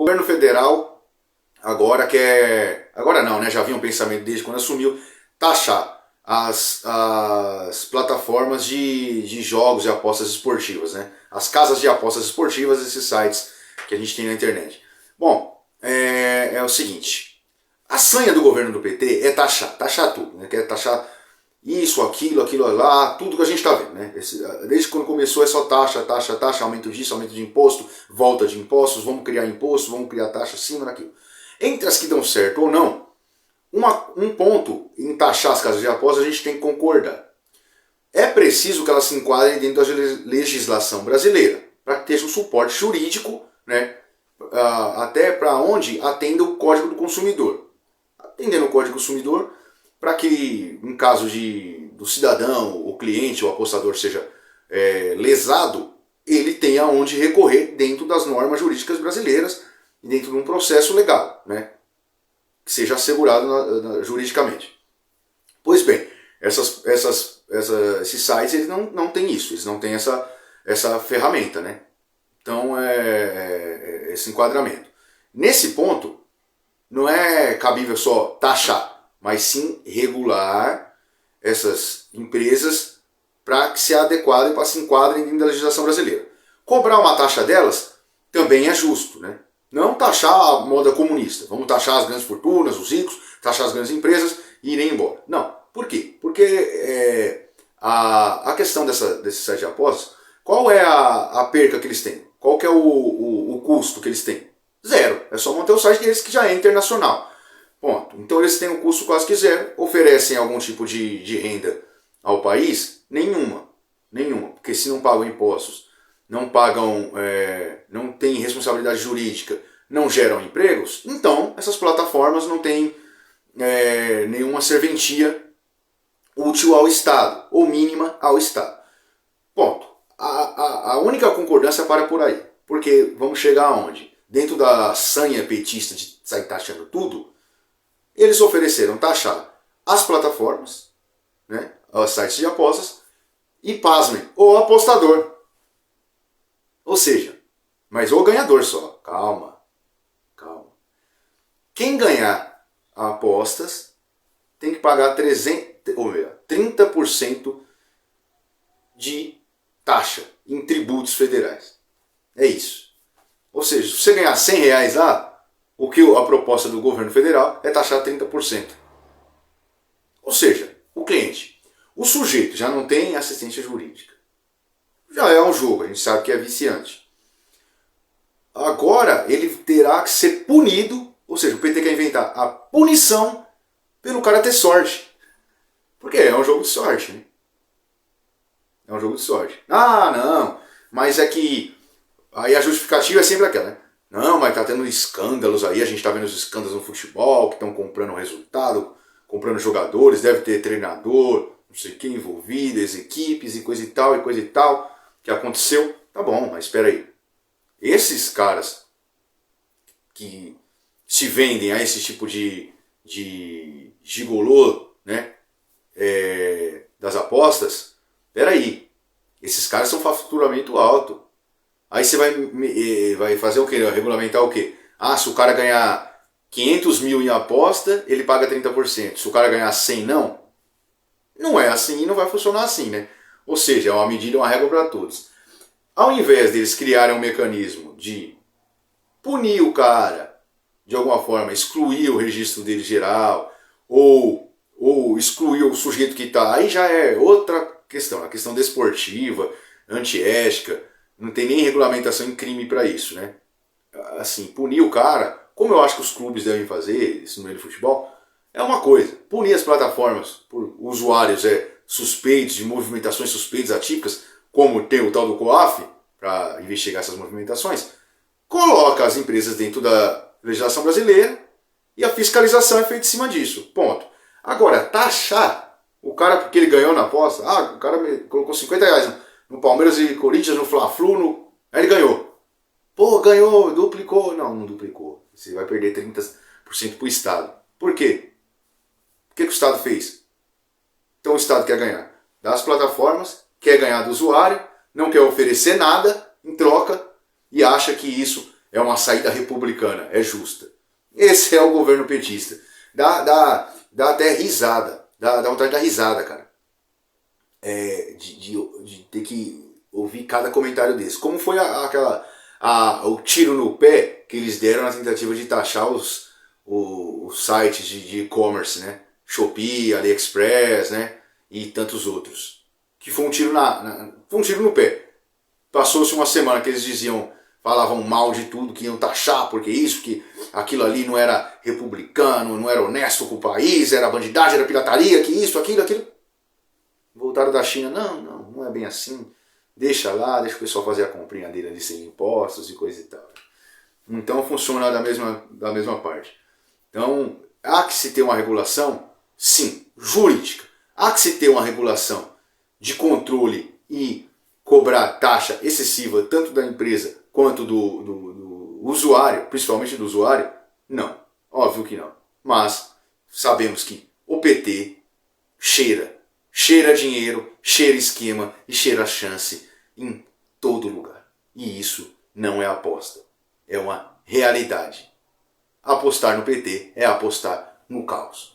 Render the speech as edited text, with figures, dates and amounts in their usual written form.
governo federal agora quer... Agora não, né? Já havia um pensamento desde quando assumiu, taxar as plataformas de jogos e apostas esportivas, né? As casas de apostas esportivas, esses sites que a gente tem na internet. Bom, é o seguinte, a sanha do governo do PT é taxar tudo, né? Quer taxar isso, aquilo lá, tudo que a gente está vendo, né? Desde quando começou é só taxa, aumento disso, aumento de imposto, volta de impostos, vamos criar imposto, vamos criar taxa acima daquilo. Entre as que dão certo ou não, um ponto em taxar as casas de apostas a gente tem que concordar. É preciso que elas se enquadrem dentro da legislação brasileira, para que tenha um suporte jurídico, né, até para onde atenda o Código do Consumidor. Atendendo o Código do Consumidor, para que, em caso do cidadão, o cliente, o apostador seja lesado, ele tenha onde recorrer dentro das normas jurídicas brasileiras e dentro de um processo legal, né, que seja assegurado juridicamente. Pois bem, esses sites eles não têm isso, eles não têm essa ferramenta, né? Então, esse enquadramento. Nesse ponto, não é cabível só taxar, mas sim regular essas empresas para que se adequem, para se enquadrem dentro da legislação brasileira. Cobrar uma taxa delas também é justo, né? Não taxar a moda comunista. Vamos taxar as grandes fortunas, os ricos, taxar as grandes empresas e irem embora. Não. Por quê? Porque a questão desse site de apostas, qual é a perca que eles têm? Qual que é o custo que eles têm? Zero. É só manter o site deles que já é internacional. Ponto. Então eles têm um custo quase que zero. Oferecem algum tipo de renda ao país? Nenhuma. Porque se não pagam impostos, não pagam, não têm responsabilidade jurídica, não geram empregos, então essas plataformas não têm nenhuma serventia útil ao Estado, ou mínima ao Estado. Ponto. A única concordância para por aí. Porque vamos chegar aonde? Dentro da sanha petista de sair taxando tudo, eles ofereceram taxar as plataformas, né, os sites de apostas, e pasmem, o apostador. Ou seja, mas o ganhador só. Calma. Quem ganhar apostas tem que pagar 30% de taxa em tributos federais. É isso. Ou seja, se você ganhar R$100 lá, a proposta do governo federal é taxar 30%. Ou seja, o cliente, o sujeito já não tem assistência jurídica. Já é um jogo, a gente sabe que é viciante. Agora ele terá que ser punido, ou seja, o PT quer inventar a punição pelo cara ter sorte. Porque é um jogo de sorte, né? É um jogo de sorte. Ah, não, mas é que... Aí a justificativa é sempre aquela, né? Não, mas tá tendo escândalos aí, a gente tá vendo os escândalos no futebol, que estão comprando resultado, comprando jogadores, deve ter treinador, não sei quem envolvido, as equipes e coisa e tal, que aconteceu. Tá bom, mas espera aí. Esses caras que se vendem a esse tipo de gigolô, né, das apostas, espera aí. Esses caras são faturamento alto. Aí você vai fazer o quê? Regulamentar o quê? Ah, se o cara ganhar 500 mil em aposta, ele paga 30%. Se o cara ganhar 100, não. Não é assim e não vai funcionar assim, né? Ou seja, é uma medida, uma regra para todos. Ao invés deles criarem um mecanismo de punir o cara, de alguma forma, excluir o registro dele geral, ou excluir o sujeito que está, aí já é outra questão, a questão desportiva, antiética, não tem nem regulamentação em crime para isso, né? Assim, punir o cara, como eu acho que os clubes devem fazer, isso no meio do futebol, é uma coisa. Punir as plataformas por usuários suspeitos, de movimentações suspeitas, atípicas, como tem o tal do COAF, para investigar essas movimentações, coloca as empresas dentro da legislação brasileira e a fiscalização é feita em cima disso. Ponto. Agora, taxar o cara porque ele ganhou na aposta, o cara colocou R$50 no Palmeiras e Corinthians, no Fla-Flu, aí ele ganhou. Pô, ganhou, duplicou. Não duplicou. Você vai perder 30% para o Estado. Por quê? O que o Estado fez? Então o Estado quer ganhar das plataformas, quer ganhar do usuário, não quer oferecer nada em troca e acha que isso é uma saída republicana, é justa. Esse é o governo petista. Dá até risada, dá vontade de dar risada, cara. De ter que ouvir cada comentário desse. Como foi o tiro no pé que eles deram na tentativa de taxar os sites de e-commerce, né? Shopee, AliExpress, né? E tantos outros. Que foi um tiro foi um tiro no pé. Passou-se uma semana que eles falavam mal de tudo, que iam taxar, porque isso, que aquilo ali não era republicano, não era honesto com o país, era bandidagem, era pirataria, que isso, aquilo. Voltaram da China, não é bem assim. Deixa lá, deixa o pessoal fazer a comprinha dele ali sem impostos e coisa e tal. Então funciona da mesma parte. Então, há que se ter uma regulação, sim, jurídica. Há que se ter uma regulação de controle e cobrar taxa excessiva tanto da empresa quanto do usuário, principalmente do usuário? Não, óbvio que não. Mas sabemos que o PT cheira dinheiro, cheira esquema e cheira chance em todo lugar. E isso não é aposta, é uma realidade. Apostar no PT é apostar no caos.